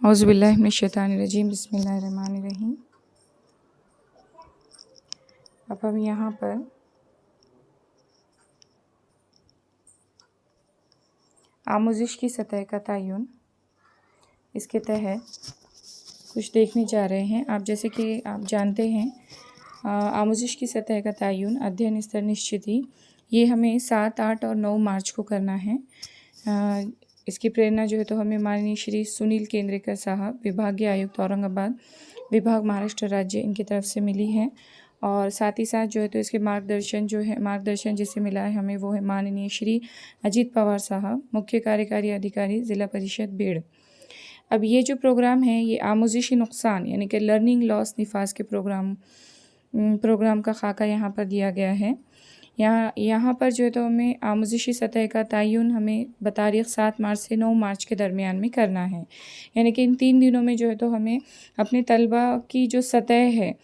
औज़ुबिल्लाहि मिनश्शैतानिर्रजीम बिस्मिल्लाहिर्रहमानिर्रहीम। अब हम यहाँ पर आमोज़िश की सतह का तयन इसके तहत कुछ देखने जा रहे हैं। आप जैसे कि आप जानते हैं आमोज़िश की सतह का तयन अध्ययन स्तर निश्चिती ये हमें 7, 8 और 9 मार्च को करना है। इसकी प्रेरणा जो है तो हमें माननीय श्री सुनील केंद्रेकर साहब, विभागीय आयुक्त औरंगाबाद, विभाग महाराष्ट्र राज्य, इनकी तरफ से मिली है। और साथ ही साथ जो है तो इसके मार्गदर्शन जिससे मिला है हमें वो है माननीय श्री अजीत पवार साहब, मुख्य कार्यकारी अधिकारी ज़िला परिषद बेड़। अब ये जो प्रोग्राम है ये आमोज़िशी नुकसान यानी कि लर्निंग लॉस निफाज के प्रोग्राम का खाका यहाँ पर दिया गया है। यहाँ पर जो है तो हमें आमोज़िशी सतह का तयन हमें बतारीख़ 7 मार्च से 9 मार्च के दरमियान में करना है। यानी कि इन 3 दिनों में जो है तो हमें अपने तलबा की जो सतह है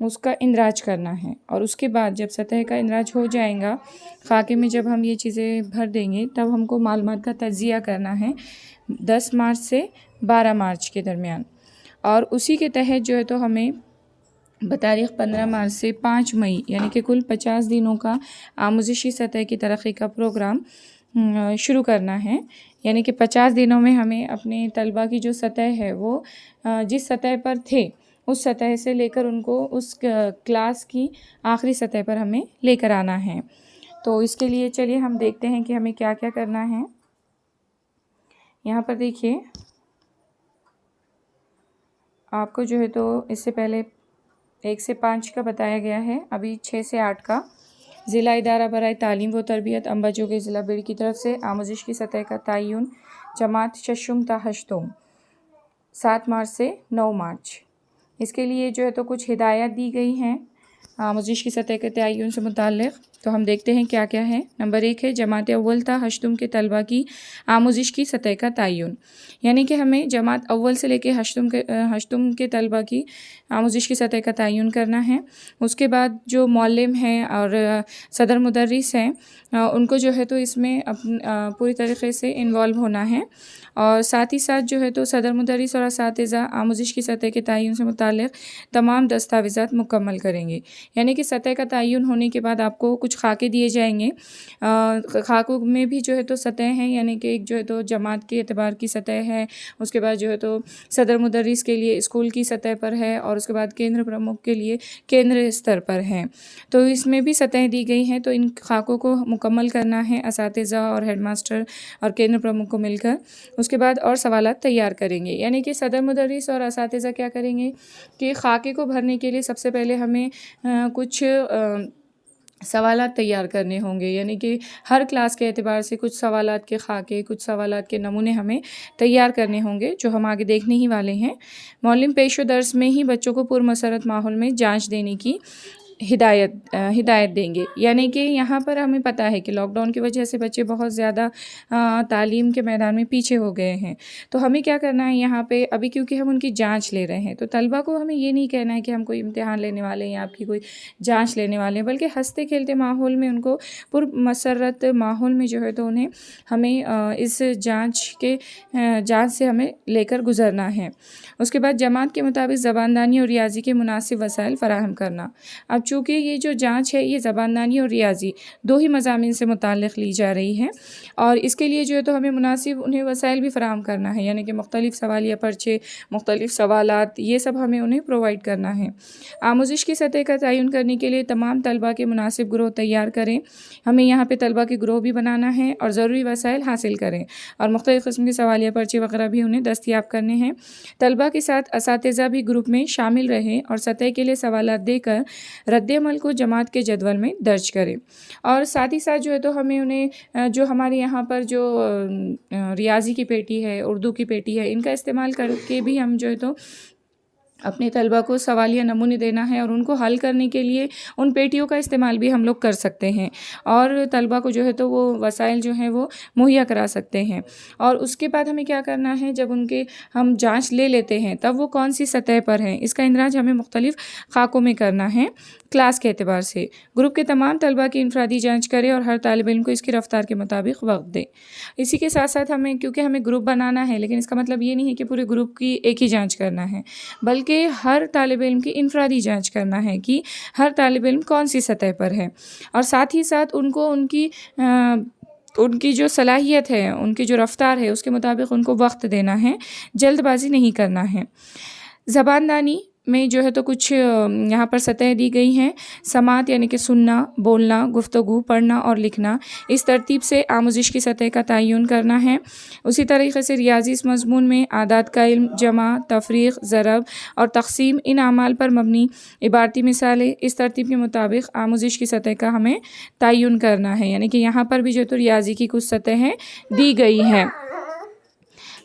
उसका इंदराज करना है। और उसके बाद जब सतह का इंदराज हो जाएगा, खाके में जब हम ये चीज़ें भर देंगे तब हमको मालूमात का तज्ज़िया करना है 10 मार्च से 12 मार्च के दरमियान। और उसी के तहत जो है तो हमें बतारीख़ 15 मार्च से 5 मई यानी कि कुल 50 दिनों का आमोज़िशी सतह की तरक्की का प्रोग्राम शुरू करना है। यानी कि 50 दिनों में हमें अपने तलबा की जो सतह है वो जिस सतह पर थे उस सतह से लेकर उनको उस क्लास की आखिरी सतह पर हमें लेकर आना है। तो इसके लिए चलिए हम देखते हैं कि हमें क्या क्या करना है। यहाँ पर देखिए आपको जो है तो इससे पहले 1 से 5 का बताया गया है, अभी 6 से 8 का ज़िला इदारा बराए तालीम व तरबियत अम्बाजोगई ज़िला बेड़ की तरफ से आमोज़िश की सतह का तयन जमात शशुम ता हश्तुम 7 मार्च से 9 मार्च। इसके लिए जो है तो कुछ हिदायत दी गई हैं आमोज़िश की सतह के तयन से मुताल्लिक़। तो हम देखते हैं क्या क्या है। नंबर 1 है जमात अव्वल ता हश्तुम के तलबा की आमोज़िश की सतह का तयन। यानी कि हमें जमात अव्वल से लेके हश्तुम के तलबा की आमोज़िश की सतह का तयन करना है। उसके बाद जो मौल्लिम हैं और सदर मुदर्रिस हैं उनको जो है तो इसमें पूरी तरीक़े से इन्वॉल्व होना है। और साथ ही साथ जो है तो सदर मुदर्रिस और असातिज़ा आमोज़िश की सतह के तयन से मुताल्लिक़ तमाम दस्तावेज़ात मुकम्मल करेंगे। यानी कि सतह का तयन होने के बाद आपको कुछ खाके दिए जाएंगे। खाकों में भी जो है तो सतह हैं, यानी कि एक जो है तो जमात के एतबार की सतह है, उसके बाद जो है तो सदर मुदर्रिस के लिए स्कूल की सतह पर है, और उसके बाद केंद्र प्रमुख के लिए केंद्र स्तर पर हैं। तो इसमें भी सतह दी गई हैं। तो इन खाकों को मुकम्मल करना है असातिज़ा और हेडमास्टर और केंद्र प्रमुख को मिलकर। उसके बाद और सवालात तैयार करेंगे। यानी कि सदर मुदर्रिस और असातिज़ा क्या करेंगे कि खाके को भरने के लिए सबसे पहले हमें कुछ सवालात तैयार करने होंगे। यानी कि हर क्लास के एतबार से कुछ सवालात के खाके, कुछ सवालात के नमूने हमें तैयार करने होंगे, जो हम आगे देखने ही वाले हैं। मौल्लिम पेशो दर्स में ही बच्चों को पुरमसरत माहौल में जांच देने की हिदायत देंगे। यानी कि यहाँ पर हमें पता है कि लॉकडाउन की वजह से बच्चे बहुत ज़्यादा तालीम के मैदान में पीछे हो गए हैं। तो हमें क्या करना है यहाँ पे, अभी क्योंकि हम उनकी जांच ले रहे हैं, तो तलबा को हमें ये नहीं कहना है कि हम कोई इम्तिहान लेने वाले हैं या आपकी कोई जांच लेने वाले हैं, बल्कि हंसते खेलते माहौल में उनको पुरमसरत माहौल में जो है तो उन्हें हमें इस जाँच से हमें लेकर गुजरना है। उसके बाद जमात के मुताबिक ज़बानदानी और रियाजी के मुनासिब वसाइल फ़राहम करना। अब चूँकि ये जो जांच है ये ज़बानदानी और रियाजी 2 ही मज़ामीन से मुताल्लिक़ ली जा रही है, और इसके लिए जो है तो हमें मुनासिब उन्हें वसाइल भी फ़राहम करना है। यानी कि मुख्तलिफ़ सवालिया पर्चे, मुख्तलिफ़ सवालात, ये सब हमें उन्हें प्रोवाइड करना है। आमोज़िश की सतह का तयन करने के लिए तमाम तलबा के मुनासिब ग्रोह तैयार करें। हमें यहाँ पे तलबा के ग्रोह भी बनाना है और ज़रूरी वसाइल हासिल करें, और मुख्तलिफ़ किस्म के सवालिया पर्चे वगैरह भी उन्हें दस्तयाब करने हैं। तलबा के साथ असातिज़ा भी ग्रुप में शामिल रहें और सतह के लिए सवालात देकर रद्द-ए-अमल को जमात के जदवल में दर्ज करें। और साथ ही साथ जो है तो हमें उन्हें जो हमारे यहाँ पर जो रियाजी की पेटी है, उर्दू की पेटी है, इनका इस्तेमाल करके भी हम जो है तो अपने तलबा को सवालिया नमूने देना है और उनको हल करने के लिए उन पेटियों का इस्तेमाल भी हम लोग कर सकते हैं और तलबा को जो है तो वो वसाइल जो हैं वो मुहैया करा सकते हैं। और उसके बाद हमें क्या करना है, जब उनके हम जांच ले लेते हैं तब वो कौन सी सतह पर हैं, इसका इंदराज हमें मुख्तलिफ़ खाकों में करना है क्लास के एतबार से। ग्रुप के तमाम तलबा की इनफरादी जांच करें और हर तालिब इल्म को इसकी रफ्तार के मुताबिक वक्त दें। इसी के साथ साथ हमें, क्योंकि हमें ग्रुप बनाना है, लेकिन इसका मतलब ये नहीं है कि पूरे ग्रुप की एक ही जांच करना है, बल्कि हर तालिब इल्म की इनफरादी जांच करना है कि हर तालिब इल्म कौन सी सतह पर है। और साथ ही साथ उनको उनकी जो सलाहियत है, उनकी जो रफ्तार है, उसके मुताबिक उनको वक्त देना है, जल्दबाजी नहीं करना है। ज़बानदानी में जो है तो कुछ यहाँ पर सतह दी गई हैं। समात यानी कि सुनना, बोलना, गुफ्तगू, पढ़ना और लिखना, इस तरतीब से आमुज़िश की सतह का तयन करना है। उसी तरीक़े से रियाज़ी इस मज़मून में आदात का इल्म, जमा, तफ़रीक़, ज़रब और तक़सीम, इन अमाल पर मबनी इबारती मिसालें, इस तरतीब के मुताबिक आमुज़िश की सतह का हमें तयन करना है। यानी कि यहाँ पर भी जो तो रियाज़ी की कुछ सतहें दी गई हैं।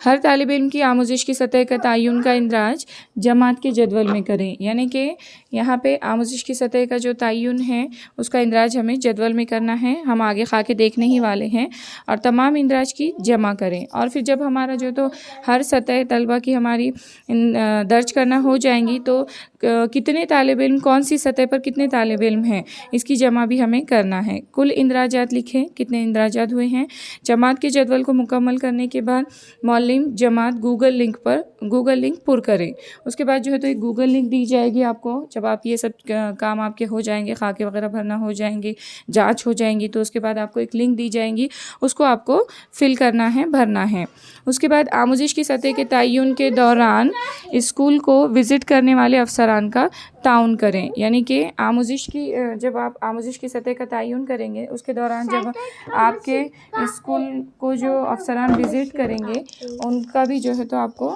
हर तालिब इल्म की आमुज़िश की सतह का तयन का इंदराज जमात के जदवल में करें। यानी कि यहाँ पे आमुज़िश की सतह का जो तयन है उसका इंदराज हमें जदवल में करना है, हम आगे खा के देखने ही वाले हैं, और तमाम इंदराज की जमा करें। और फिर जब हमारा जो तो हर सतह तलबा की हमारी दर्ज करना हो जाएंगी तो कितने तालिब इल्म कौन सी सतह पर कितने तालिब इल्म हैं, इसकी जमा भी हमें करना है। कुल इंदराजात लिखें, कितने इंदराजात हुए हैं। जमात के जदवल को मुकम्मल करने के बाद मौलिम जमात गूगल लिंक पुर करें। उसके बाद जो है तो एक गूगल लिंक दी जाएगी आपको। जब आप ये सब काम आपके हो जाएंगे, खाके वगैरह भरना हो जाएंगे, जांच हो जाएंगी, तो उसके बाद आपको एक लिंक दी जाएंगी, उसको आपको फिल करना है, भरना है। उसके बाद आमुज़िश की सतह के तयन के दौरान स्कूल को विज़िट करने वाले अफसरान का ताउन करें। यानी कि जब आप आमुज़िश की सतह का तयन करेंगे, उसके दौरान जब आपके स्कूल को जो अफसरान विज़िट करेंगे उनका भी जो है तो आपको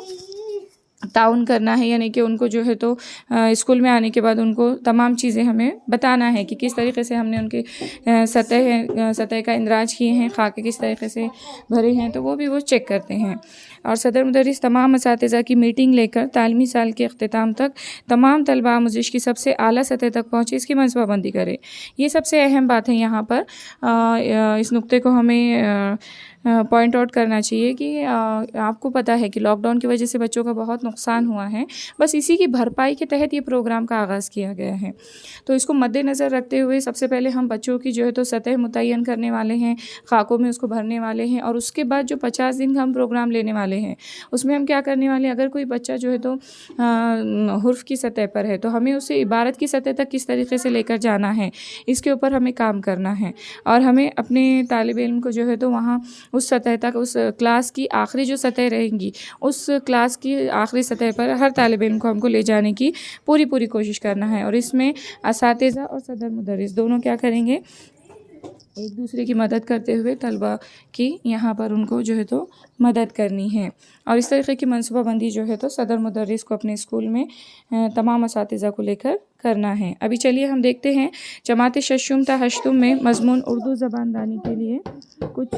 ताउन करना है। यानी कि उनको जो है तो स्कूल में आने के बाद उनको तमाम चीज़ें हमें बताना है कि किस तरीके से हमने उनके सतह का इंदराज किए हैं, खाके किस तरीके से भरे हैं, तो वो भी वो चेक करते हैं। और सदर मुदर्रिस तमाम असातिज़ा की मीटिंग लेकर तालीमी साल के अख्तिताम तक तमाम तलबा आमुज़िश की सबसे आला सतह तक पहुँचे, इसकी मनसूबाबंदी करे। ये सबसे अहम बात है यहाँ पर। इस नुक्ते को हमें पॉइंट आउट करना चाहिए कि आपको पता है कि लॉकडाउन की वजह से बच्चों का बहुत नुकसान हुआ है, बस इसी की भरपाई के तहत ये प्रोग्राम का आगाज़ किया गया है। तो इसको मद्देनज़र रखते हुए सबसे पहले हम बच्चों की जो है तो सतह मुतय्यन करने वाले हैं, खाकों में उसको भरने वाले हैं। और उसके बाद जो 50 दिन का हम प्रोग्राम लेने वाले हैं, उसमें हम क्या करने वाले हैं, अगर कोई बच्चा जो है तो हुर्फ की सतह पर है, तो हमें उसे इबारत की सतह तक किस तरीके से लेकर जाना है, इसके ऊपर हमें काम करना है। और हमें अपने तालिब इल्म को जो है तो वहाँ उस सतह तक, उस क्लास की आखिरी जो सतह रहेंगी, उस क्लास की आखिरी सतह पर हर तालिब इल्म को हमको ले जाने की पूरी कोशिश करना है। और इसमें असातिज़ा और सदर मुदर्रिस दोनों क्या करेंगे, एक दूसरे की मदद करते हुए तलबा की यहाँ पर उनको जो है तो मदद करनी है। और इस तरीके की मनसूबाबंदी जो है तो सदर मुदर्रिस को अपने स्कूल में तमाम असातिज़ा को लेकर करना है। अभी चलिए हम देखते हैं जमात शशुम ता हश्तुम में मज़मून उर्दू ज़बानदानी के लिए कुछ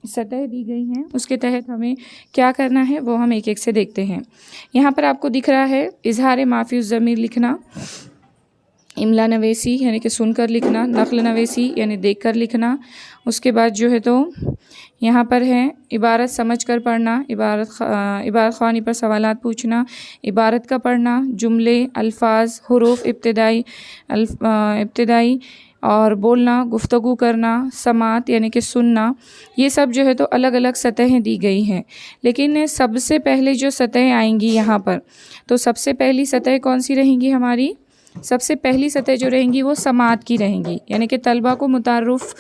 सतह दी गई हैं, उसके तहत हमें क्या करना है वो हम एक एक से देखते हैं। यहाँ पर आपको दिख रहा है इजहार माफ़ी ज़मीर लिखना, इमला नवेसी यानी कि सुनकर लिखना, नक़ल नवेसी यानी देखकर लिखना। उसके बाद जो है तो यहाँ पर है इबारत समझ कर पढ़ना, इबारत ख़वानी पर सवालात पूछना, इबारत का पढ़ना, जुमले, अल्फाज, हुरूफ इब्तिदाई और बोलना, गुफ्तगू करना, समात यानी कि सुनना। ये सब जो है तो अलग अलग सतहें दी गई हैं। लेकिन सबसे पहले जो सतहें आएंगी यहाँ पर, तो सबसे पहली सतह कौन सी रहेंगी हमारी, सबसे पहली सतह जो रहेंगी वो समात की रहेंगी। यानी कि तलबा को मुतारुफ़,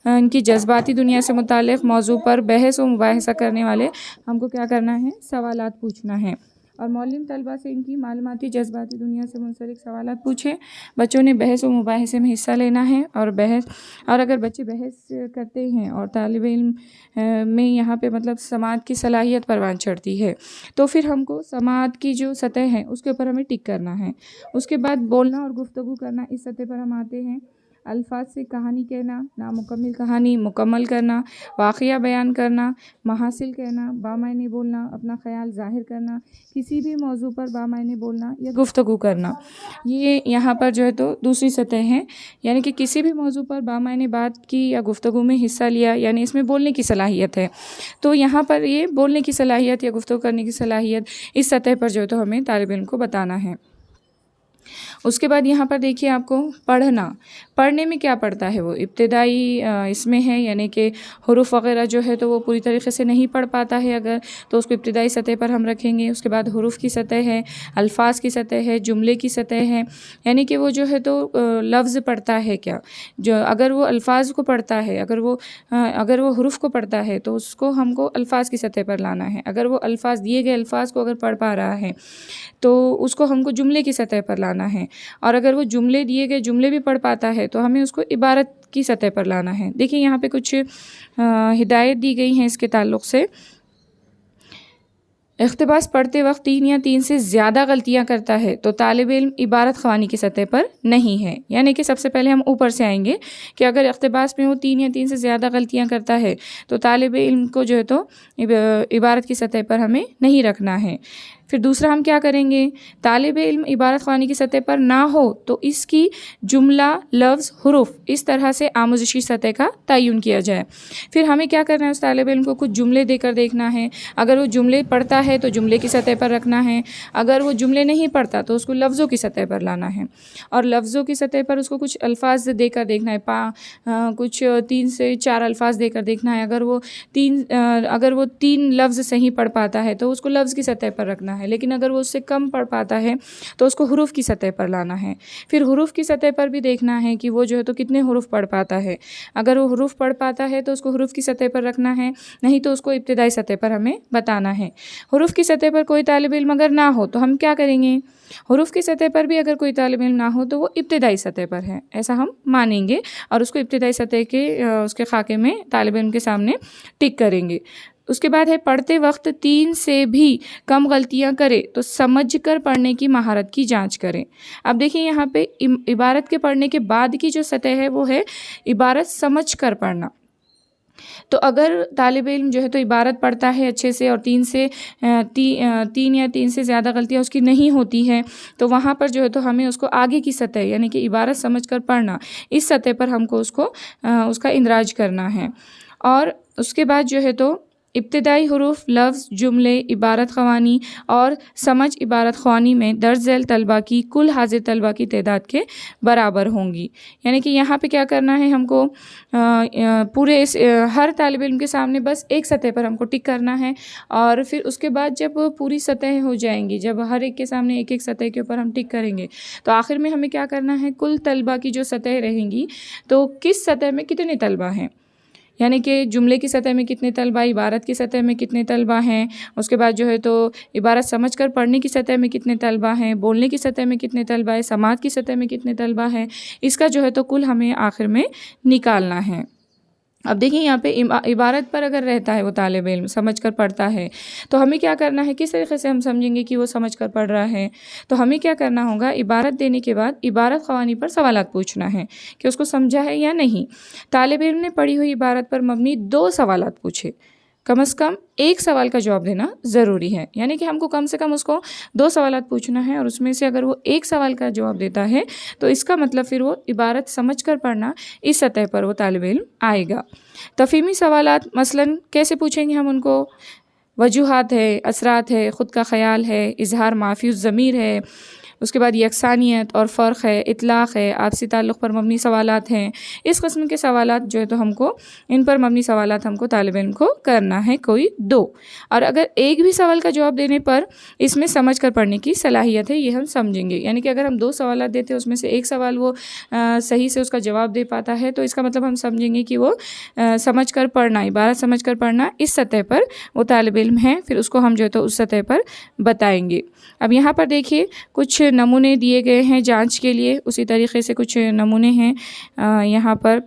इनकी जज्बाती दुनिया से मुताल्लिक़ मौजू पर बहस व मुबाहिसा करने वाले हमको क्या करना है, सवालात पूछना है। और मौलिम तलबा से इनकी मालूमाती जज्बाती दुनिया से मुंसलिक सवालात पूछें। बच्चों ने बहस व मुबाहिसे में हिस्सा लेना है। और अगर बच्चे बहस करते हैं और तालिब इल्म में यहाँ पे मतलब समात की सलाहियत परवान चढ़ती है, तो फिर हमको समात की जो सतह है उसके ऊपर हमें टिक करना है। उसके बाद बोलना और गुफ्तगू करना, इस सतह पर हम आते हैं। अल्फाज से कहानी कहना, नामुकम्मल कहानी मुकम्मल करना, वाक़या बयान करना, महासिल कहना, बामायने बोलना, अपना ख़याल ज़ाहिर करना, किसी भी मौजू पर बामायने बोलना या गुफ्तगू करना। ये यहाँ पर जो है तो दूसरी सतह है, यानी कि किसी भी मौजू पर बामायने बात की या गुफ्तगू में हिस्सा लिया, यानी इसमें बोलने की सलाहियत है। तो यहाँ पर ये बोलने की सलाहियत या गुफ्तगू करने की सलाहियत इस सतह पर जो है तो हमें तालिब इल्म को बताना है। उसके बाद यहाँ पर देखिए आपको पढ़ना, पढ़ने में क्या पढ़ता है वो इब्तिदाई इसमें है, यानी कि हुरूफ वग़ैरह जो है तो वो पूरी तरीक़े से नहीं पढ़ पाता है अगर, तो उसको इब्तिदाई सतह पर हम रखेंगे। उसके बाद हुरूफ की सतह है, अल्फाज की सतह है, जुमले की सतह है, यानी कि वो जो है तो लफ्ज़ पढ़ता है क्या, जो अगर वो अल्फाज को पढ़ता है, अगर वो हुरूफ को पढ़ता है तो उसको हमको अल्फाज की सतह पर लाना है। अगर वो अल्फाज दिए गए अल्फाज को अगर पढ़ पा रहा है तो उसको हमको जुमले की सतह पर लाना है। और अगर वो जुमले दिए गए जुमले भी पढ़ पाता है तो हमें उसको इबारत की सतह पर लाना है। देखिए यहाँ पे कुछ हिदायत दी गई हैं इसके ताल्लुक़ से। इख्तिबास पढ़ते वक्त 3 या 3 से ज़्यादा गलतियाँ करता है तो तालिब इल्म इबारत ख़वानी की सतह पर नहीं है। यानी कि सबसे पहले हम ऊपर से आएंगे कि अगर इख्तिबास में वो 3 या 3 से ज़्यादा गलतियाँ करता है तो तालिब इल्म को जो है तो इबारत की सतह पर हमें नहीं रखना है। फिर दूसरा हम क्या करेंगे, तालिब इल्म इबारत ख़वानी की सतह पर ना हो तो इसकी जुमला, लफ्ज़, हुरूफ इस तरह से आमोज़िशी सतह का तयन किया जाए। फिर हमें क्या करना है, उस तालिब इल्म को कुछ जुमले देकर देखना है। अगर वो जुमले पढ़ता है तो जुमले की सतह पर रखना है, अगर वो जुमले नहीं पढ़ता तो उसको लफ्ज़ों की सतह पर लाना है। और लफ्ज़ों की सतह पर उसको कुछ अल्फाज देकर देखना है, कुछ 3 से 4 अल्फाज देकर देखना है। अगर वो 3 लफ्ज़ सही पढ़ पाता है तो उसको लफ्ज़ की सतह पर रखना है, लेकिन अगर वो उससे कम पढ़ पाता है तो उसको हुरूफ की सतह पर लाना है। फिर हुरूफ की सतह पर भी देखना है कि वो जो है तो कितने हुरूफ पढ़ पाता है। अगर वो हुरूफ पढ़ पाता है तो उसको हुरूफ की सतह पर रखना है, नहीं तो उसको इब्तिदाई सतह पर हमें बताना है। हुरूफ की सतह पर कोई तालिब इल्म अगर ना हो तो हम क्या करेंगे, हुरूफ की सतह पर भी अगर कोई तालिब इल्म ना हो तो वो इब्तिदाई सतह पर है, ऐसा हम मानेंगे और उसको इब्तिदाई सतह के उसके खाके में तालिब इल्म के सामने टिक करेंगे। उसके बाद है पढ़ते वक्त 3 से भी कम गलतियां करे तो समझकर पढ़ने की महारत की जांच करें। अब देखिए यहाँ पे इबारत के पढ़ने के बाद की जो सतह है वो है इबारत समझकर पढ़ना। तो अगर तालिब इल्म जो है तो इबारत पढ़ता है अच्छे से और 3 या 3 से ज़्यादा गलतियाँ उसकी नहीं होती है तो वहाँ पर जो है तो हमें उसको आगे की सतह यानी कि इबारत समझकर पढ़ना, इस सतह पर हमको उसका इंदराज करना है। और उसके बाद जो है तो इब्तिदाई हुरूफ, लफ्ज़, जुमले, इबारत ख़वानी और समझ इबारत ख़वानी में दर्ज झैल तलबा की कुल हाज़िर तलबा की तादाद के बराबर होंगी। यानी कि यहाँ पे क्या करना है, हमको पूरे हर तालिब इल्म के सामने बस एक सतह पर हमको टिक करना है और फिर उसके बाद जब पूरी सतह हो जाएंगी, जब हर एक के सामने एक एक सतह के ऊपर हम टिक करेंगे तो आखिर में हमें क्या करना है, कुल तलबा की जो सतह रहेंगी तो किस सतह में कितने तलबा हैं, यानी कि जुमले की सतह में कितने तलबा, इबारत की सतह में कितने तलबा हैं, उसके बाद जो है तो इबारत समझकर पढ़ने की सतह में कितने तलबा हैं, बोलने की सतह में कितने तलबा है, समात की सतह में कितने तलबा हैं, इसका जो है तो कुल हमें आखिर में निकालना है। अब देखिए यहाँ पे इबारत पर अगर रहता है वो तालिब इल्म समझ कर पढ़ता है तो हमें क्या करना है, किस तरीके से हम समझेंगे कि वो समझ कर पढ़ रहा है। तो हमें क्या करना होगा, इबारत देने के बाद इबारत ख़वानी पर सवालात पूछना है कि उसको समझा है या नहीं। तालिब इल्म ने पढ़ी हुई इबारत पर मबनी 2 सवालात पूछे, कम से कम एक सवाल का जवाब देना ज़रूरी है। यानी कि हमको कम से कम उसको 2 सवालात पूछना है और उसमें से अगर वो एक सवाल का जवाब देता है तो इसका मतलब फिर वो इबारत समझ कर पढ़ना, इस सतह पर वो तालिब इल्म आएगा। तफ़हीमी सवालात मसलन कैसे पूछेंगे हम उनको, वजूहात है, असरात है, ख़ुद का ख़याल है, इजहार माफ़ी ज़मीर है, उसके बाद यकसानियत और फ़र्क है, इतलाक़ है, आपसी ताल्लुक़ पर मबनी सवालात हैं। इस किस्म के सवालात जो है तो हमको इन पर मबनी सवालात हमको तालिब इल्म को करना है, कोई 2। और अगर एक भी सवाल का जवाब देने पर इसमें समझ कर पढ़ने की सलाहियत है, ये हम समझेंगे। यानी कि अगर हम 2 सवालात देते हैं उसमें से एक सवाल वो सही से उसका जवाब दे पाता है तो इसका मतलब हम समझेंगे कि वो समझ कर पढ़ना, इबारत समझ कर पढ़ना, इस सतह पर वो तालिब इल्म है, फिर उसको हम जो है तो उस सतह पर बताएंगे। अब यहाँ पर देखिए कुछ नमूने दिए गए हैं जांच के लिए, उसी तरीके से कुछ नमूने हैं यहाँ पर।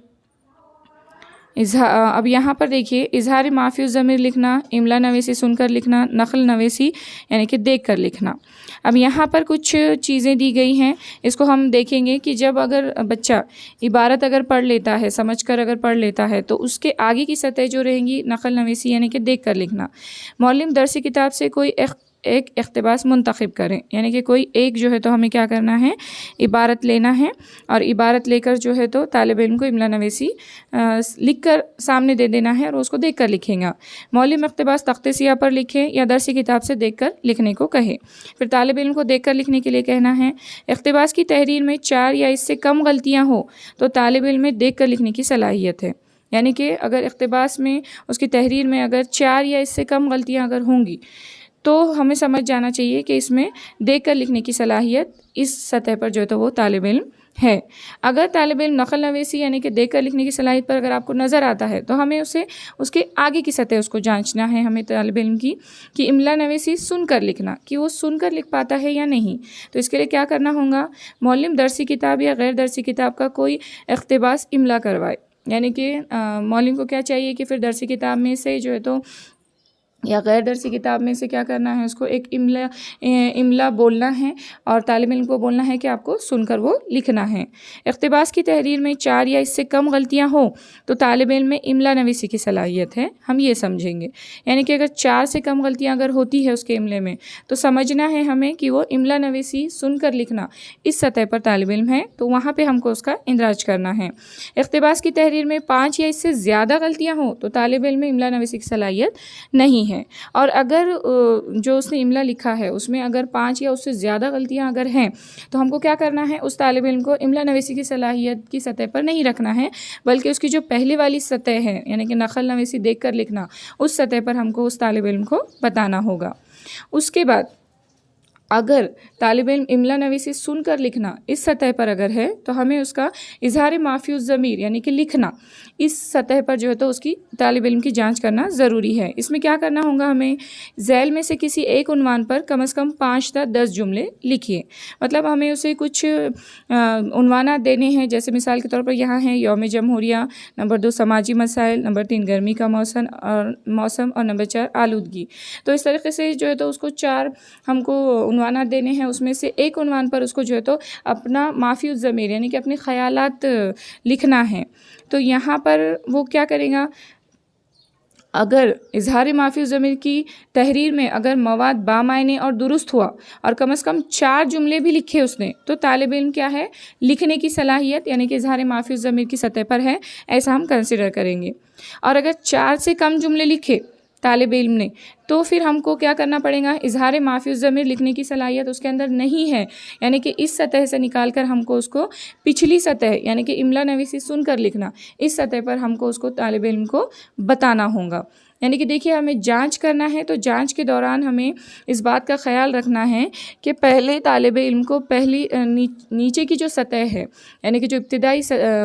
अब यहाँ पर देखिए, इजहार माफ़ी ज़मीर लिखना, इमला नवेसी सुनकर लिखना, नक़ल नवेसी यानी कि देख कर लिखना। अब यहाँ पर कुछ चीज़ें दी गई हैं, इसको हम देखेंगे कि जब अगर बच्चा इबारत अगर पढ़ लेता है, समझ कर अगर पढ़ लेता है, तो उसके आगे की सतह जो रहेंगी नक़ल नवेसी यानी कि देख कर लिखना। मौलिम दरसी किताब से कोई एक इक़्तिबास मुंतखब करें, यानी कि कोई एक जो है तो हमें क्या करना है, इबारत लेना है और इबारत लेकर जो है तो तालिब इल्म को इमला नवेसी लिख कर सामने दे देना है और उसको देख कर लिखेगा। मौलिम इक़्तिबास तख्ते सियाह पर लिखें या दरसी किताब से देख कर लिखने को कहे। फिर तालिब इल्म को देख कर लिखने के लिए कहना है, इक़्तिबास की तहरीर में 4 या इससे कम गलतियाँ हो तो तालिब इल्म में देख कर लिखने की सलाहियत है। यानी कि अगर इक़्तिबास में उसकी तहरीर में अगर 4 या इससे कम गलतियाँ अगर होंगी तो हमें समझ जाना चाहिए कि इसमें देख कर लिखने की सलाहियत इस सतह पर जो है तो वो तालिब इल्म है। अगर तालिब इल्म नक़ल नवेसी यानी कि देख कर लिखने की सलाहियत पर अगर आपको नज़र आता है तो हमें उसे उसके आगे की सतह उसको जांचना है हमें तालिब इल्म की, कि इमला नवेसी सुनकर लिखना, कि वो सुनकर लिख पाता है या नहीं। तो इसके लिए क्या करना होगा, मौलिम दरसी किताब या गैर दरसी किताब का कोई इक़्तिबास इमला करवाए। यानी कि मौलिम को क्या चाहिए कि फिर दरसी किताब में से जो है तो या गैर दरसी किताब में से क्या करना है, उसको एक इमला बोलना है और तालिब इल्म को बोलना है कि आपको सुनकर वो लिखना है। इक़्तिबास की तहरीर में 4 या इससे कम गलतियां हो तो तालिब इल्म में इमला नवीसी की सलाहियत है, हम ये समझेंगे। यानी कि अगर 4 से कम गलतियां अगर होती है उसके इमले में तो समझना है हमें कि वो इमला नवीसी सुनकर लिखना इस सतह पर तालिब इल्म है, तो वहाँ पर हमको उसका इंदराज करना है। इक़्तिबास की तहरीर में 5 या इससे ज़्यादा गलतियाँ हों तो तालिब इल्म में इमला नवीसी की सलाहियत नहीं है। और अगर जो उसने इमला लिखा है उसमें अगर 5 या उससे ज़्यादा गलतियां अगर हैं तो हमको क्या करना है, उस तालिब इल्म को इमला नवीसी की सलाहियत की सतह पर नहीं रखना है, बल्कि उसकी जो पहले वाली सतह है यानी कि नक़ल नवीसी देख कर लिखना, उस सतह पर हमको उस तालिब इल्म को बताना होगा। उसके बाद अगर तालिब इल्म इमला नवीसी सुनकर लिखना इस सतह पर अगर है तो हमें उसका इजहार माफ़ी ज़मीर यानी कि लिखना इस सतह पर जो है तो उसकी तालिब इल्म की जांच करना ज़रूरी है। इसमें क्या करना होगा, हमें ज़ैल में से किसी एक उन्वान पर कम से कम 5 या 10 जुमले लिखिए। मतलब हमें उसे कुछ उन्वानात देने हैं, जैसे मिसाल के तौर पर यहाँ है यौम जमहूरिया, नंबर 2 समाजी मसाइल, नंबर 3 गर्मी का मौसम और नंबर 4 आलूदगी। तो इस तरीके से जो है तो उसको 4 हमको उन्वानात देने हैं, उसमें से एक उन्वान पर उसको जो है तो अपना माफ़ी ज़मीर यानी कि अपने ख़यालात लिखना है। तो यहाँ पर वो क्या करेगा, अगर इजहार माफ़ी ज़मीर की तहरीर में अगर मवाद बामायने और दुरुस्त हुआ और कम से कम 4 जुमले भी लिखे उसने तो तालिब इल्म क्या है, लिखने की सलाहियत यानी कि इजहार माफ़ी ज़मीर की सतह पर है, ऐसा हम कंसिडर करेंगे। और अगर 4 से कम जुमले लिखे तालिब इल्म ने तो फिर हमको क्या करना पड़ेगा, इजहार माफ़ी ज़मीर लिखने की सलाहियत उसके अंदर नहीं है, यानी कि इस सतह से निकाल कर हमको उसको पिछली सतह यानी कि इमला नवीसी सुनकर लिखना इस सतह पर हमको उसको तालिब इल्म को बताना होगा। यानी कि देखिए हमें जांच करना है, तो जांच के दौरान हमें इस बात का ख्याल रखना है कि पहले तालिब इल्म को पहली नीचे की जो सतह है यानी कि जो इब्तिदाई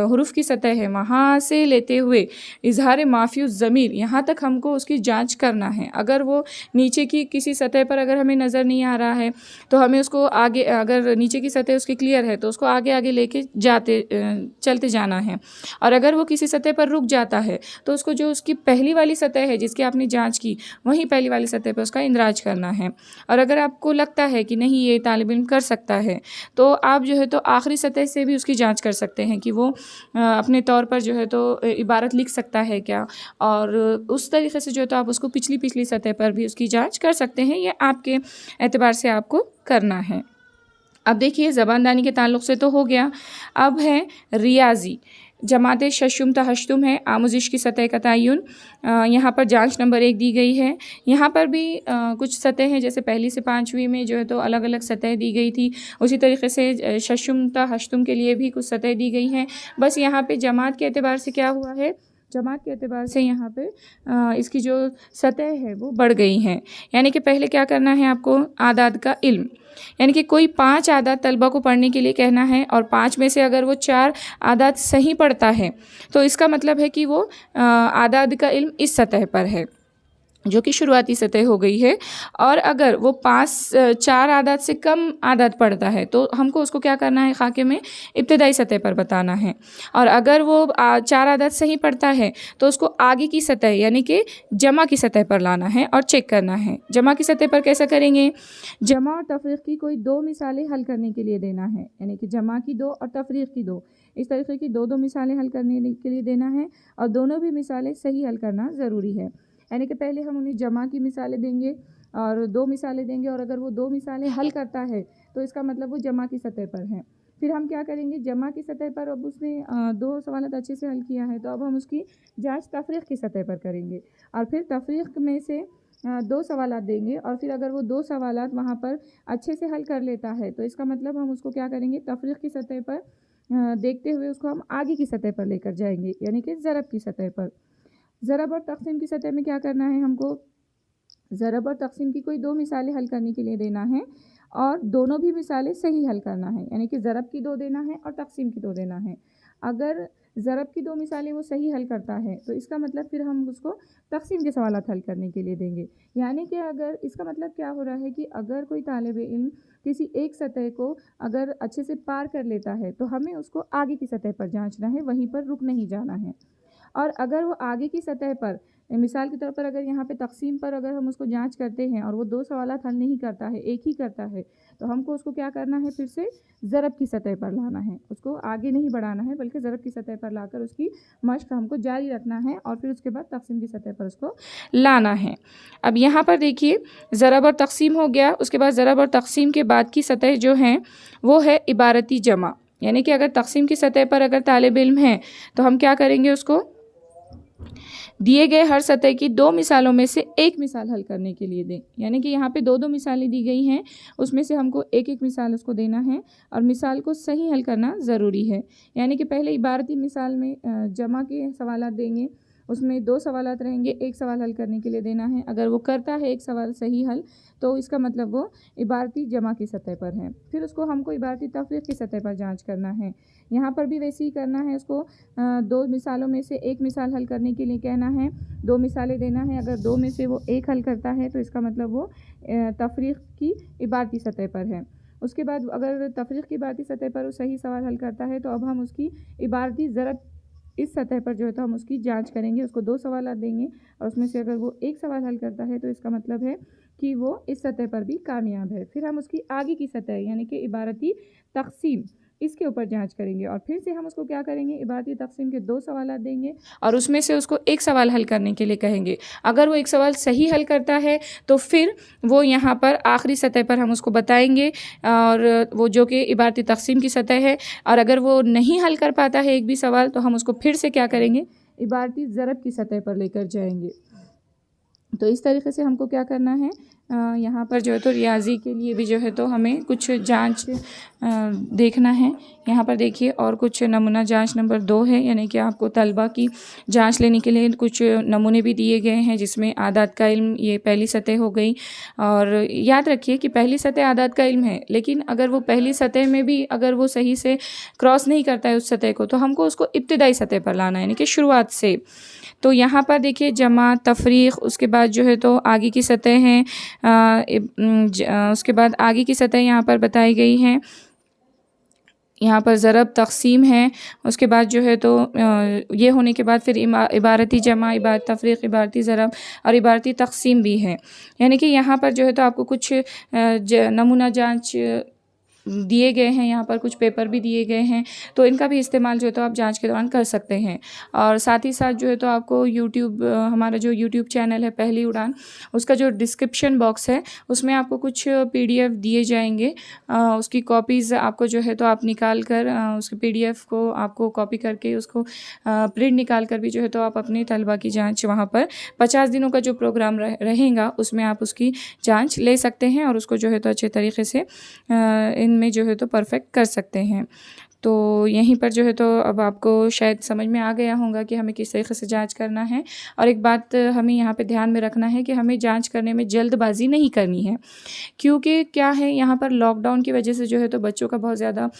हुरूफ की सतह है वहाँ से लेते हुए इजहार माफ़ी ज़मीर यहाँ तक हमको उसकी जांच करना है। अगर वो नीचे की किसी सतह पर अगर हमें नज़र नहीं आ रहा है तो हमें उसको आगे, अगर नीचे की सतह उसकी क्लियर है तो उसको आगे आगे लेके चलते जाना है। और अगर वो किसी सतह पर रुक जाता है तो उसको जो उसकी पहली वाली सतह है जिसकी आपने जांच की वहीं पहली वाली सतह पर उसका इंदराज करना है। और अगर आपको लगता है कि नहीं ये तालिब इल्म कर सकता है तो आप जो है तो आखिरी सतह से भी उसकी जांच कर सकते हैं कि वो अपने तौर पर जो है तो इबारत लिख सकता है क्या, और उस तरीके से जो है तो आप उसको पिछली सतह पर भी उसकी जांच कर सकते हैं। ये आपके एतबार से आपको करना है। अब देखिए ज़बानदानी के ताल्लुक़ से तो हो गया, अब है रियाजी। जमात शशुम तहश्तुम है, आमुजिश की सतह का तयन। यहाँ पर जांच नंबर 1 दी गई है। यहाँ पर भी कुछ सतह हैं, जैसे पहली से 5वीं में जो है तो अलग अलग सतह दी गई थी, उसी तरीके से शशुम तहश्तुम के लिए भी कुछ सतह दी गई हैं। बस यहाँ पे जमात के एतबार से क्या हुआ है, जमात के एतबार से यहाँ पे इसकी जो सतह है वो बढ़ गई हैं। यानी कि पहले क्या करना है आपको, आदाद का इल्म, यानी कि कोई 5 आदाद तलबा को पढ़ने के लिए कहना है और 5 में से अगर वो 4 आदाद सही पढ़ता है तो इसका मतलब है कि वो आदाद का इल्म इस सतह पर है। जो कि शुरुआती सतह हो गई है। और अगर वो 4 आदाद से कम आदाद पढ़ता है तो हमको उसको क्या करना है, खाके में इब्तदाई सतह पर बताना है। और अगर वो 4 आदाद सही पढ़ता है तो उसको आगे की सतह यानी कि जमा की सतह पर लाना है और चेक करना है। जमा की सतह पर कैसा करेंगे, जमा और तफरीक की कोई 2 मिसालें हल करने के लिए देना है, यानी कि जमा की 2 और तफरीक की 2, इस तरीके की 2 मिसालें हल करने के लिए देना है। और दोनों भी मिसालें सही हल करना ज़रूरी है, यानी कि पहले हम उन्हें जमा की मिसालें देंगे और 2 मिसालें देंगे, और अगर वो 2 मिसालें हल करता है तो इसका मतलब वो जमा की सतह पर है। फिर हम क्या करेंगे, जमा की सतह पर अब उसने 2 सवाल अच्छे से हल किया है तो अब हम उसकी जांच तफरीक की सतह पर करेंगे, और फिर तफरीक में से 2 सवाल देंगे, और फिर अगर वो 2 सवाल वहाँ पर अच्छे से हल कर लेता है तो इसका मतलब हम उसको क्या करेंगे, तफरीक की सतह पर देखते हुए उसको हम आगे की सतह पर लेकर जाएंगे, यानी कि ज़रब की सतह पर। ज़रब और तक़सीम की सतह में क्या करना है, हमको ज़रब और तक़सीम की कोई 2 मिसालें हल करने के लिए देना है, और दोनों भी मिसालें सही हल करना है, यानी कि ज़रब की 2 देना है और तक़सीम की 2 देना है। अगर ज़रब की 2 मिसालें वो सही हल करता है तो इसका मतलब फिर हम उसको तक़सीम के सवालात हल करने के लिए देंगे। यानी कि अगर इसका मतलब क्या हो रहा है कि अगर कोई तालिब इल्म किसी एक सतह को अगर अच्छे से पार कर लेता है तो हमें उसको आगे की सतह पर जांचना है, वहीं पर रुक नहीं जाना है। और अगर वो आगे की सतह पर, मिसाल के तौर पर अगर यहाँ पे तक़सीम पर अगर हम उसको जांच करते हैं और वो 2 सवालात हल नहीं करता है, एक ही करता है, तो हमको उसको क्या करना है, फिर से ज़रब की सतह पर लाना है, उसको आगे नहीं बढ़ाना है बल्कि ज़रब की सतह पर लाकर उसकी मश्क हमको जारी रखना है, और फिर उसके बाद तक़सीम की सतह पर उसको लाना है। अब यहाँ पर देखिए, ज़रब और तक़सीम हो गया, उसके बाद ज़रब और तक़सीम के बाद की सतह जो है वो है इबारती जमा, यानी कि अगर तक़सीम की सतह पर अगर तालिब इल्म है तो हम क्या करेंगे, उसको दिए गए हर सतह की 2 मिसालों में से एक मिसाल हल करने के लिए दें, यानी कि यहाँ पे 2-2 मिसालें दी गई हैं, उसमें से हमको एक-एक मिसाल उसको देना है और मिसाल को सही हल करना ज़रूरी है। यानी कि पहले इबारती मिसाल में जमा के सवालात देंगे, उसमें 2 सवालात रहेंगे, एक सवाल हल करने के लिए देना है। अगर वो करता है एक सवाल सही हल तो इसका मतलब वो इबारती जमा की सतह पर है। फिर उसको हमको इबारती तफरीक की सतह पर जांच करना है। यहाँ पर भी वैसे ही करना है, उसको 2 मिसालों में से एक मिसाल हल करने के लिए कहना है, 2 मिसालें देना है। अगर 2 में से वो एक हल करता है तो इसका मतलब वो तफरीक की इबारती सतह पर है। उसके बाद अगर तफरीक की इबारती सतह पर वो सही सवाल हल करता है तो अब हम उसकी इबारती ज़रब इस सतह पर जो है तो हम उसकी जांच करेंगे, उसको 2 सवाल देंगे और उसमें से अगर वो एक सवाल हल करता है तो इसका मतलब है कि वो इस सतह पर भी कामयाब है। फिर हम उसकी आगे की सतह यानी कि इबारती तक़सीम, इसके ऊपर जांच करेंगे, और फिर से हम उसको क्या करेंगे, इबारती तक़सीम के 2 सवाल देंगे और उसमें से उसको एक सवाल हल करने के लिए कहेंगे। अगर वो एक सवाल सही हल करता है तो फिर वो यहाँ पर आखिरी सतह पर हम उसको बताएंगे, और वो जो कि इबारती तक़सीम की सतह है। और अगर वो नहीं हल कर पाता है एक भी सवाल तो हम उसको फिर से क्या करेंगे, इबारती ज़रब की सतह पर लेकर जाएंगे। तो इस तरीके से हमको क्या करना है, यहाँ पर जो है तो रियाजी के लिए भी जो है तो हमें कुछ जांच देखना है। यहाँ पर देखिए, और कुछ नमूना जांच नंबर 2 है, यानी कि आपको तलबा की जांच लेने के लिए कुछ नमूने भी दिए गए हैं, जिसमें आदात का इल्म ये पहली सतह हो गई। और याद रखिए कि पहली सतह आदात का इल्म है, लेकिन अगर वो पहली सतह में भी अगर वो सही से क्रॉस नहीं करता है उस सतह को, तो हमको उसको इब्तिदाई सतह पर लाना है, यानी कि शुरुआत से। तो यहाँ पर देखिए, जमा, तफरीक, उसके बाद जो है तो आगे की सतह हैं, उसके बाद आगे की सतह यहाँ पर बताई गई हैं। यहाँ पर ज़रब, तक़सीम है, उसके बाद जो है तो ये होने के बाद फिर इबारती जमा, इबारती तफरीक, इबारती ज़रब और इबारती तक़सीम भी है। यानी कि यहाँ पर जो है तो आपको कुछ नमूना जांच दिए गए हैं, यहाँ पर कुछ पेपर भी दिए गए हैं, तो इनका भी इस्तेमाल जो है तो आप जांच के दौरान कर सकते हैं। और साथ ही साथ जो है तो आपको यूट्यूब, हमारा जो यूट्यूब चैनल है पहली उड़ान, उसका जो डिस्क्रिप्शन बॉक्स है उसमें आपको कुछ PDF दिए जाएंगे, उसकी कॉपीज़ आपको जो है तो आप निकाल कर उसकी PDF को आपको कॉपी करके उसको प्रिंट निकाल कर भी जो है तो आप अपने तलबा की जाँच वहाँ पर 50 दिनों का जो प्रोग्राम रहेगा उसमें आप उसकी जाँच ले सकते हैं और उसको जो है तो अच्छे तरीके से में जो है तो परफेक्ट कर सकते हैं। तो यहीं पर जो है तो अब आपको शायद समझ में आ गया होगा कि हमें किस तरीके से जांच करना है। और एक बात हमें यहाँ पे ध्यान में रखना है कि हमें जांच करने में जल्दबाजी नहीं करनी है, क्योंकि क्या है, यहाँ पर लॉकडाउन की वजह से जो है तो बच्चों का बहुत ज़्यादा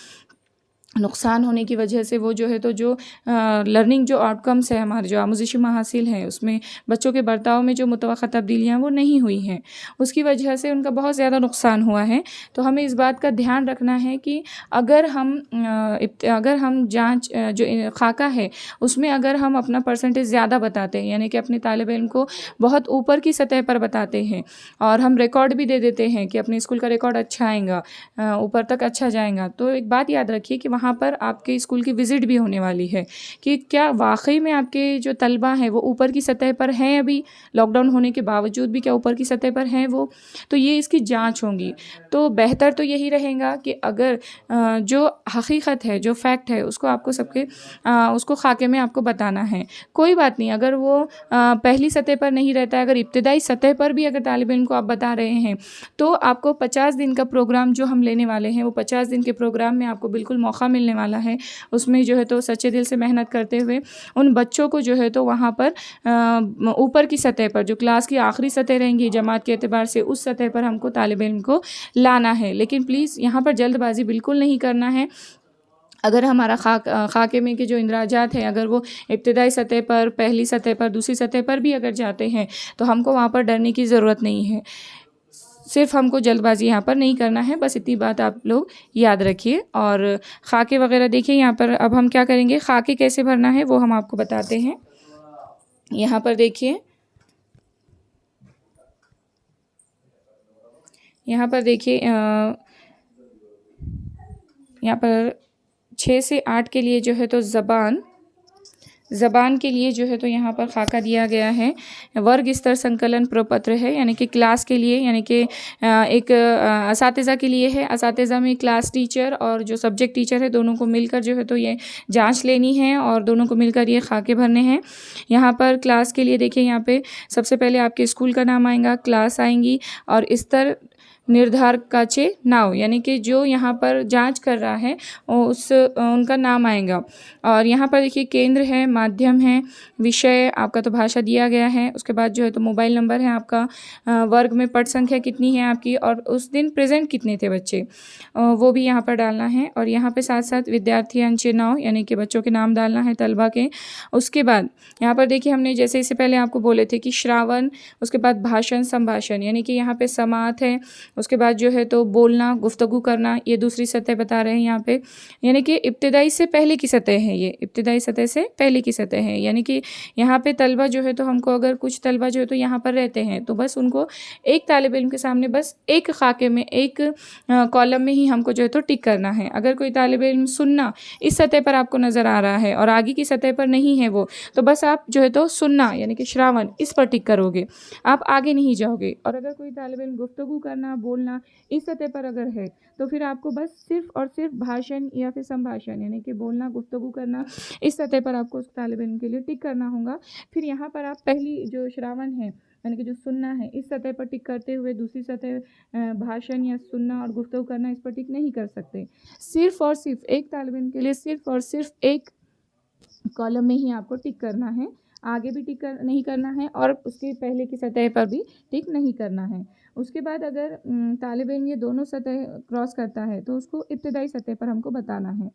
नुकसान होने की वजह से वो जो है तो जो लर्निंग जो आउटकम्स है हमारे जो आमूज़िशी महासिल हैं उसमें बच्चों के बर्ताव में जो मुतवक्का तब्दीलियाँ वो नहीं हुई हैं, उसकी वजह से उनका बहुत ज़्यादा नुकसान हुआ है। तो हमें इस बात का ध्यान रखना है कि अगर हम जाँच जो खाका है उसमें अगर हम अपना परसेंटेज ज़्यादा बताते हैं, यानी कि अपने तालिब इल्म को बहुत ऊपर की सतह पर बताते हैं और हम रिकॉर्ड भी दे देते हैं कि अपने स्कूल का रिकॉर्ड अच्छा आएगा, ऊपर तक अच्छा जाएगा, तो एक बात याद रखिए कि वहाँ पर आपके स्कूल की विज़िट भी होने वाली है कि क्या वाकई में आपके जो तलबा हैं वो ऊपर की सतह पर हैं, अभी लॉकडाउन होने के बावजूद भी क्या ऊपर की सतह पर हैं वो, तो ये इसकी जांच होगी। तो बेहतर तो यही रहेगा कि अगर जो हकीकत है, जो फैक्ट है, उसको आपको उसको खाके में आपको बताना है। कोई बात नहीं, अगर वो पहली सतह पर नहीं रहता है, अगर इब्तदाई सतह पर भी अगर तालिब इल्म को आप बता रहे हैं, तो आपको 50 दिन का प्रोग्राम जो हम लेने वाले हैं वो 50 दिन के प्रोग्राम में आपको बिल्कुल मौका मिलने वाला है। उसमें जो है तो सच्चे दिल से मेहनत करते हुए उन बच्चों को जो है तो वहाँ पर ऊपर की सतह पर जो क्लास की आखिरी सतह रहेंगी जमात के एतबार से, उस सतह पर हमको तालिब इल्म को लाना है। लेकिन प्लीज़ यहाँ पर जल्दबाजी बिल्कुल नहीं करना है। अगर हमारा खाके में के जो इंदराजात हैं अगर वो इब्तदाई सतह पर, पहली सतह पर, दूसरी सतह पर भी अगर जाते हैं तो हमको वहाँ पर डरने की ज़रूरत नहीं है। सिर्फ हमको जल्दबाजी यहाँ पर नहीं करना है, बस इतनी बात आप लोग याद रखिए। और खाके वगैरह देखिए यहाँ पर अब हम क्या करेंगे, खाके कैसे भरना है वो हम आपको बताते हैं। यहाँ पर देखिए, यहाँ पर देखिए यहाँ पर 6 से 8 के लिए जो है तो ज़बान के लिए जो है तो यहाँ पर खाका दिया गया है। वर्ग स्तर संकलन प्रपत्र है, यानी कि क्लास के लिए, यानी कि एक असातिज़ा के लिए है। असातिज़ा में क्लास टीचर और जो सब्जेक्ट टीचर है दोनों को मिलकर जो है तो ये जांच लेनी है और दोनों को मिलकर ये खाके भरने हैं। यहाँ पर क्लास के लिए देखिए, यहाँ पे सबसे पहले आपके स्कूल का नाम आएगा, क्लास आएंगी और स्तर निर्धारकाचे नाव, यानी कि जो यहाँ पर जांच कर रहा है उनका नाम आएगा। और यहाँ पर देखिए केंद्र है, माध्यम है, विषय आपका तो भाषा दिया गया है। उसके बाद जो है तो मोबाइल नंबर है आपका, वर्ग में पट संख्या कितनी है आपकी और उस दिन प्रेजेंट कितने थे बच्चे, वो भी यहाँ पर डालना है। और यहाँ पे साथ साथ विद्यार्थी अंचे नाव, यानी कि बच्चों के नाम डालना है, तलबा के। उसके बाद यहाँ पर देखिए हमने जैसे इससे पहले आपको बोले थे कि श्रावण, उसके बाद भाषण, संभाषण, यानी कि यहाँ पे समात है। उसके बाद जो है तो बोलना, गुफ्तगू करना, ये दूसरी सतह बता रहे हैं यहाँ पे, यानी कि इब्तिदाई से पहले की सतह है, ये इब्तिदाई सतह से पहले की सतह है। यानी कि यहाँ पे तलबा जो है तो हमको, अगर कुछ तलबा जो है तो यहाँ पर रहते हैं तो बस उनको एक तालिब इल्म के सामने बस एक खाके में, एक कॉलम में ही हमको जो है तो टिक करना है। अगर कोई तालिब इल्म सुनना इस सतह पर आपको नज़र आ रहा है और आगे की सतह पर नहीं है वो, तो बस आप जो है तो सुनना, यानी कि श्रावण, इस पर टिक करोगे, आप आगे नहीं जाओगे। और अगर कोई तालिब इल्म गुफ्तगू करना, बोलना इस सतह पर अगर है तो फिर आपको बस सिर्फ और सिर्फ भाषण या फिर संभाषण, यानी कि बोलना, गुफ्तगू करना, इस सतह पर आपको उस तालिब इल्म के लिए टिक करना होगा। फिर यहाँ पर आप पहली जो श्रावण है, यानी कि जो सुनना है, इस सतह पर टिक करते हुए दूसरी सतह भाषण या सुनना और गुफ्तगू करना, इस पर टिक नहीं कर सकते। सिर्फ और सिर्फ एक तालिब इल्म के लिए सिर्फ और सिर्फ एक कॉलम में ही आपको टिक करना है, आगे भी नहीं करना है और उसके पहले की सतह पर भी टिक नहीं करना है। उसके बाद अगर तालिब इल्म ये दोनों सतह क्रॉस करता है तो उसको इब्तिदाई सतह पर हमको बताना है।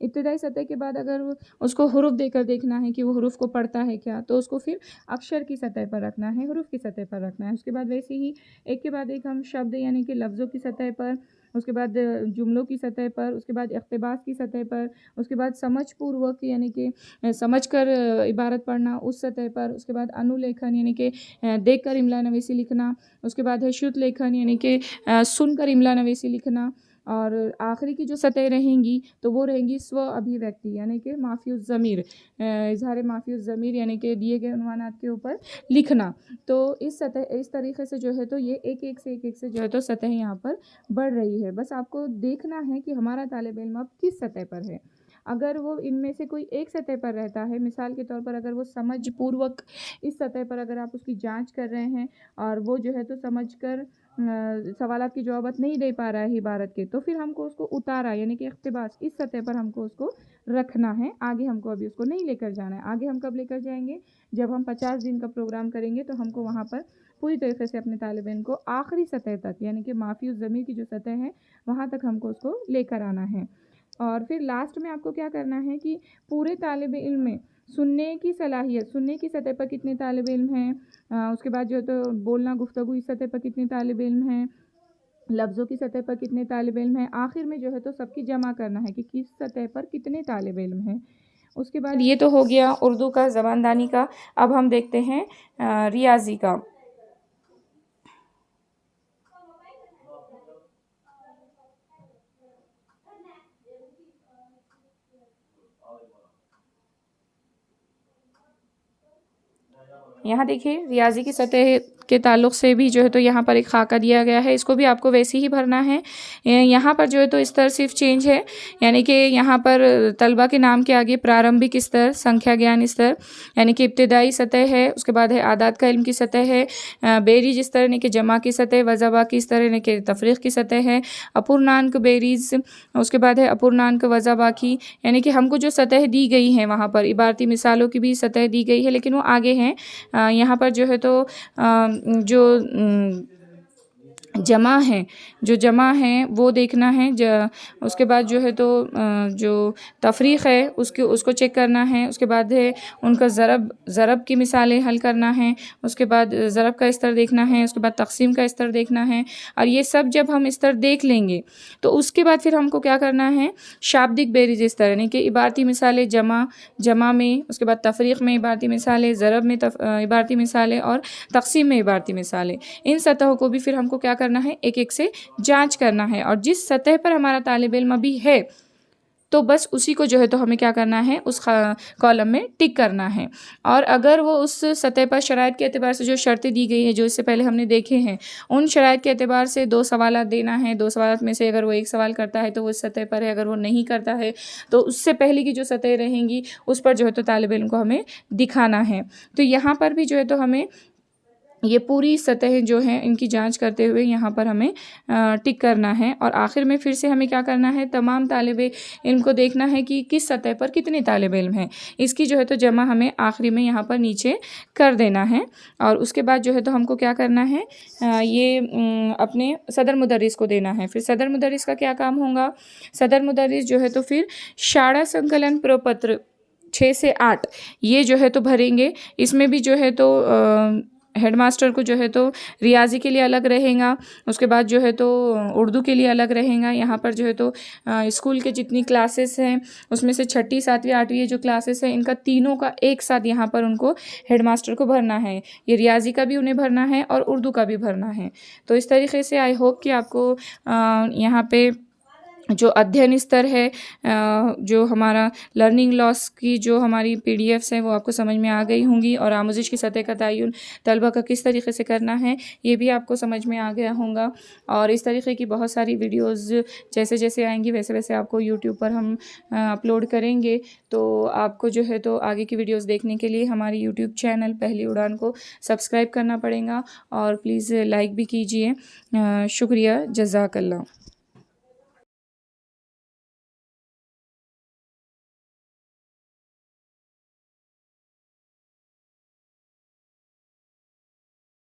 इब्तिदाई सतह के बाद अगर उसको हुरूफ देकर देखना है कि वो हुरूफ को पढ़ता है क्या, तो उसको फिर अक्षर की सतह पर रखना है, हुरूफ की सतह पर रखना है। उसके बाद वैसे ही एक के बाद एक हम शब्द, यानी कि लफ्ज़ों की सतह पर, उसके बाद जुमलों की सतह पर, उसके बाद इक़्तिबास की सतह पर, उसके बाद समझ पूर्वक, यानी कि समझ कर इबारत पढ़ना, उस सतह पर। उसके बाद अनुलेखन, यानी कि देख कर इमला नवीसी लिखना। उसके बाद है शुद्ध लेखन, यानी कि सुनकर इमला नवीसी लिखना। और आखिरी की जो सतह रहेंगी तो वो रहेंगी स्व अभिव्यक्ति, यानी कि माफ़ियुज़ ज़मीर, इज़हार माफ़ियुज़ ज़मीर, यानी कि दिए गए उन्वानात के ऊपर लिखना। तो इस तरीके से जो है तो ये एक से जो है तो सतह यहाँ पर बढ़ रही है। बस आपको देखना है कि हमारा तालिब इल्म अब किस सतह पर है। अगर वो इनमें से कोई एक सतह पर रहता है, मिसाल के तौर पर अगर वो समझ पूर्वक इस सतह पर अगर आप उसकी जांच कर रहे हैं और वो जो है तो समझ कर सवालात की जवाबत नहीं दे पा रहा है इबारत के, तो फिर हमको उसको उतारा, यानी कि इक़्तिबास, इस सतह पर हमको उसको रखना है। आगे हमको अभी उसको नहीं लेकर जाना है। आगे हम कब लेकर जाएंगे, जब हम 50 दिन का प्रोग्राम करेंगे तो हमको वहाँ पर पूरी तरीके से अपने तालिब इल्म को आखिरी सतह तक, यानी कि माफ़ियुज़ ज़मीर की जो सतह है वहाँ तक हमको उसको लेकर आना है। और फिर लास्ट में आपको क्या करना है कि पूरे तालिब इल्म में सुनने की सलाहियत, सुनने की सतह पर कितने तालिब इल्म हैं, उसके बाद जो है तो बोलना गुफ्तगू इस सतह पर कितने तालिब इल्म हैं, लफ्ज़ों की सतह पर कितने तालिब इल्म हैं, आखिर में जो है तो सबकी जमा करना है कि किस सतह पर कितने तालिब इल्म हैं। उसके बाद ये तो हो गया उर्दू का, ज़बानदानी का। अब हम देखते हैं रियाजी का। यहाँ देखिए रियाजी की सतह के ताल्लुक़ से भी जो है तो यहाँ पर एक खाका दिया गया है, इसको भी आपको वैसे ही भरना है। यहाँ पर जो है तो स्तर सिर्फ चेंज है, यानी कि यहाँ पर तलबा के नाम के आगे प्रारंभिक स्तर, संख्या ज्ञान स्तर यानी कि इब्तिदाई सतह है, उसके बाद है आदात का इल्म की सतह है, बेरीज स्तर यानी कि जमा की सतह, वज़ाबा की स्तर यानी कि तफरीक़ की सतह है, अपूर्णांक बेरीज, उसके बाद है अपूर्णांक वज़ाबा की, यानी कि हमको जो सतह दी गई है वहाँ पर इबारती मिसालों की भी सतह दी गई है, लेकिन वो आगे हैं। यहाँ पर जो है तो जो जमा है, जो जमा है वो देखना है। उसके बाद जो है तो जो तफरीक़ है उसको चेक करना है। उसके बाद है उनका ज़रब की मिसालें हल करना है। उसके बाद ज़रब का स्तर देखना है। उसके बाद तक़सीम का स्तर देखना है। और ये सब जब हम स्तर देख लेंगे तो उसके बाद फिर हमको क्या करना है, शाब्दिक बेरीज स्तर यानी कि इबारती मिसालें जमा में, उसके बाद तफरीक़ में इबारती मिसालें, ज़रब में इबारती मिसालें और तक़सीम में इबारती मिसालें, इन सतहों को भी फिर हमको क्या करना है, एक एक से जांच करना है। और जिस सतह पर हमारा तालिब इल्म अभी है तो बस उसी को जो है तो हमें क्या करना है, उस कॉलम में टिक करना है। और अगर वो उस सतह पर शराइत के एतबार से जो शर्तें दी गई है जो इससे पहले हमने देखे हैं, उन शराइत के एतबार से 2 सवालात देना है। 2 सवालात में से अगर वो 1 सवाल करता है तो वो इस सतह पर है, अगर वो नहीं करता है तो उससे पहले की जो सतह रहेंगी उस पर जो है तो तालिब इल्म को हमें दिखाना है। तो यहाँ पर भी जो है तो हमें ये पूरी सतह जो है इनकी जांच करते हुए यहाँ पर हमें टिक करना है। और आखिर में फिर से हमें क्या करना है, तमाम तालिब इल्म को देखना है कि किस सतह पर कितने तालिब इल्म हैं, इसकी जो है तो जमा हमें आखिरी में यहाँ पर नीचे कर देना है। और उसके बाद जो है तो हमको क्या करना है, ये अपने सदर मुदर्रिस को देना है। फिर सदर मुदर्रिस का क्या काम होगा, सदर मुदर्रिस जो है तो फिर शाड़ा संकलन प्रपत्र 6 से 8 ये जो है तो भरेंगे। इसमें भी जो है तो हेडमास्टर को जो है तो रियाजी के लिए अलग रहेगा, उसके बाद जो है तो उर्दू के लिए अलग रहेगा। यहाँ पर जो है तो स्कूल के जितनी क्लासेस हैं उसमें से 6ठी 7वीं 8वीं जो क्लासेस हैं इनका तीनों का एक साथ यहाँ पर उनको हेडमास्टर को भरना है। ये रियाजी का भी उन्हें भरना है और उर्दू का भी भरना है। तो इस तरीके से आई होप कि आपको यहाँ पे जो अध्ययन स्तर है, जो हमारा लर्निंग लॉस की जो हमारी पीडीएफ्स हैं वो आपको समझ में आ गई होंगी। और आमोजिश की सतह का तयन तलबा का किस तरीके से करना है ये भी आपको समझ में आ गया होगा। और इस तरीके की बहुत सारी वीडियोस जैसे जैसे आएंगी वैसे वैसे आपको यूट्यूब पर हम अपलोड करेंगे। तो आपको जो है तो आगे की वीडियोस देखने के लिए हमारी यूट्यूब चैनल पहली उड़ान को सब्सक्राइब करना पड़ेगा और प्लीज़ लाइक भी कीजिए। शुक्रिया, जज़ाकल्लाह।